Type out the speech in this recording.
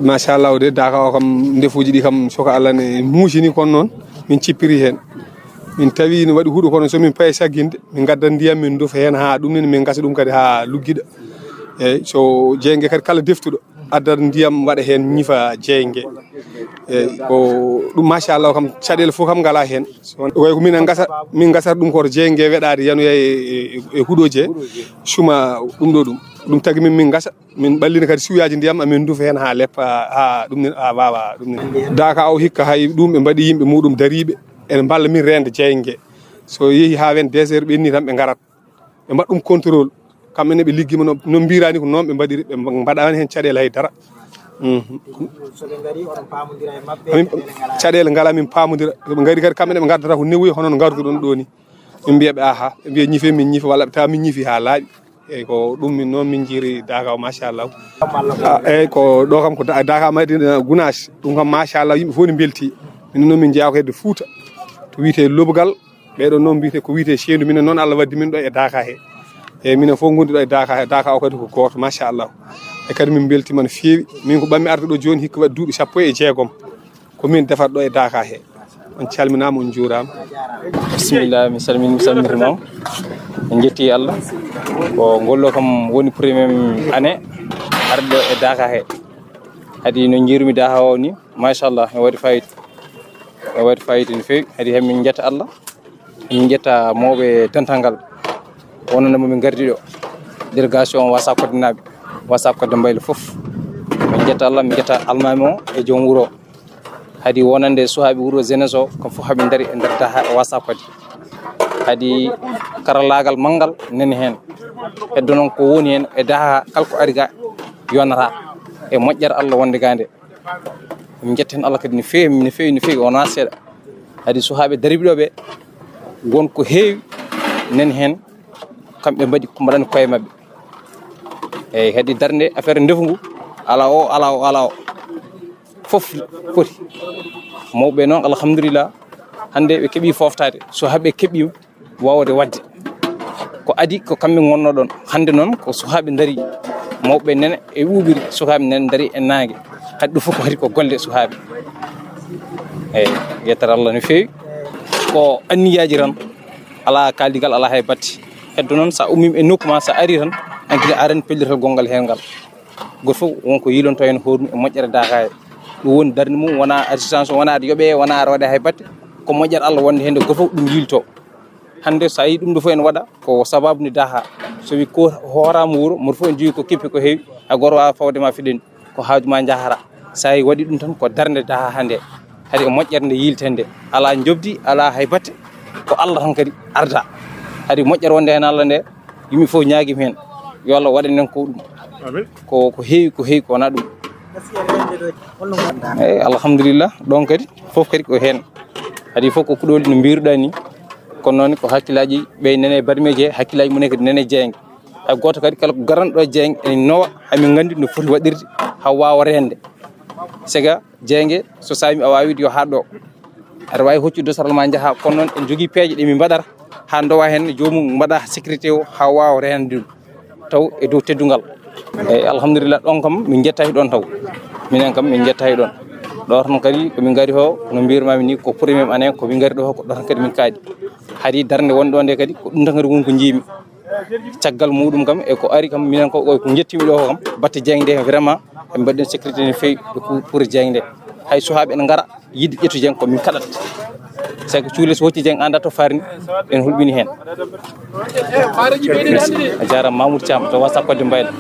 machallah de Daka o kam ndefuji ɗi kam soko Allah ne muusini kon noon min cippiri hen min tawi no waɗi huuɗo kono somin paye sagginde min gaddat ndiyam min dufa hen ha ɗum ni min gasa ɗum kadi ha luggiɗa eyyi so jeygue kadi kala deftuɗo addat ndiyam waɗa hen ñifa jeygue eyyi ko ɗum machallah kam caɗele foof kam ngala hen way ko min gasata ɗum koto jeygue weɗade yanoya e huuɗoji he suma ɗum ɗo ɗum tagui min gasa min ɓallina kadi siwiyaji ndiyam amin dufa hen ha leppa ha ɗum ni ha wawa ɗum ni Daka o hikka hay ɗum ɓe mbaɗi yimɓe muɗum dariɓe ene balla min rende jeygue so yeehi ha 22 heures ɓenni tan ɓe garat ɓe mbaɗa ɗum contrôle kamɓene ɓe liggima no mbirani ko noon ɓe mbaɗiri ɓe mbaɗani hen caɗele haydara caɗele ngala min pamodira ɓe gari kadi kamɓene ɓe gardata ko newuya hono no garduɗon ɗo ni min mbiyaɓe aha ɓe mbiya ñife min ñifa walla ɓe tawa min ñifi ha laaɓi eyyi ko ɗum min noon min jiiri Daka o machallah eyyi ko ɗo kam ko Daka Madina Gounass ɗum kam machallah yimɓe fof ne belti minen noon min jeeya ko hedde Fouta to wiyete Lobgal ɓeɗon noon mbiyete ko wiyete Chendu minen noon Allah waddi min ɗo e Daka he eyyi minen fof gondi ɗo e Daka o kadi ko goto machallah e kadi min beltima no fewi min ko ɓammi arde ɗo joni hikka waɗi duuɓi 16 komin defat ɗo e Daka he on calminama on juurama bisimillah mi salmini mi salmitimama en jetti Allah ko gollo kam woni premier année arde ɗo e Daka he hadi no jiirumi Daka o ni machallah e waɗi fayida no fewi hadi hemin jetta Allah min jetta mawɓe dental wonande momin gardi ɗo délégation wasa kodde naaɓe wasa kodde mbaylo foof min jetta Allah min jetta almami o e joom wuuro hadi wonande suhaɓe wuuro jeunesse o kam fof haɓe daari e nder Daka wasa kodde hadi karallagal manggal nani hen heddo noon ko woni hen e Daka kala ko ari ga yonata e moƴƴere Allah wonde gande min jetta hen Allah kadi no fewi wona seeɗa hadi suhaɓe dariɓe ɗo ɓe wonko heewi nani hen kamɓe mbaɗi ko mbaɗani koye mabɓe eyyi kadi darde affaire ndefu ngu ala o fof foti mawɓe noon alhamdulillah hande ɓe keeɓi foftade so haɓe keeɓima wawde wadde ko adi ko kamɓe gonno ɗon hande noon ko sukaɓe daari mawɓe nene e ɓuɓiri sukaɓe nene daari e nangue kadi ɗum fof ko kadi ko golle sukaɓe eyyi yettere Allah no fewi ko anniyaji tan ala kaldigal ala hay batti heddo noon sa ummima e nokkuma sa ari tan hankadi arani pellital gongal hen ngal goto fof wonko yilonto hen hoornum e moƴƴere Daka he ɗum woni darde mum wona assistance wona aɗa yooɓe wona aɗa waɗa hay batte ko moƴƴere Allah wonde hende goto fof ɗum yilto hande so yi ɗum ɗo fof en waɗa ko sababu ni Daka so wi ko horama wuuro moto fof en jogui ko keppi ko heewi hay goto wawa fawdema fiɗeni ko haajuma jahata sa yi waɗi ɗum tan ko darde Daka hande hade e moƴƴere nde yiltende ala jobdi ala hay batte ko Allah tan kadi arda hade moƴƴere wonde hen Allah nde yimɓe fof ñaaguima hen yo Allah waɗanen ko ɗum ko heewi ko wona ɗum eyyi alhamdulillah ɗon kadi fof kadi ko hen hadi fof ko kuɗoli no mbiruɗa ni kono noon ko hakkillaji ɓe nene barmeji he hakkillaji mumen kadi nene jeygue hay goto kadi kala ko garanɗo jeygue ene nowa hamin gandi no foti waɗirde ha wawa rende sega jeygue so sami a wawi yo haɗɗo aɗa wawi hoccude dosaral ma jaaha kono noon en jogui peeje ɗe min mbaɗata ha dowa hen jomum mbaɗa sécurité o ha wawa rende ɗum taw e dow teddugal eyyi alhamdulillah ɗon kam min jettahi ɗon taw minen kam min jettahi ɗon ɗo tan kadi komin gari ho no mbirmami ni ko premier année komin gari ɗo ko ɗo tan kadi min kaadi haadi darde wonɗo nde kadi ko ɗum tan kadi woni ko jiimi caggal muɗum kam e ko ari kam minen ko jettimi ɗo kam batte jeygue nde vraiment e mbaɗen sécurité no fewi pour jeygue nde hay suhaɓe ene gara yidde ƴettu jeygue komin kaɗat sago cuule so hocci jeygue anda to farni en hulɓini hen a jarama Mamoudou Thiam to wasa kodde mbaylo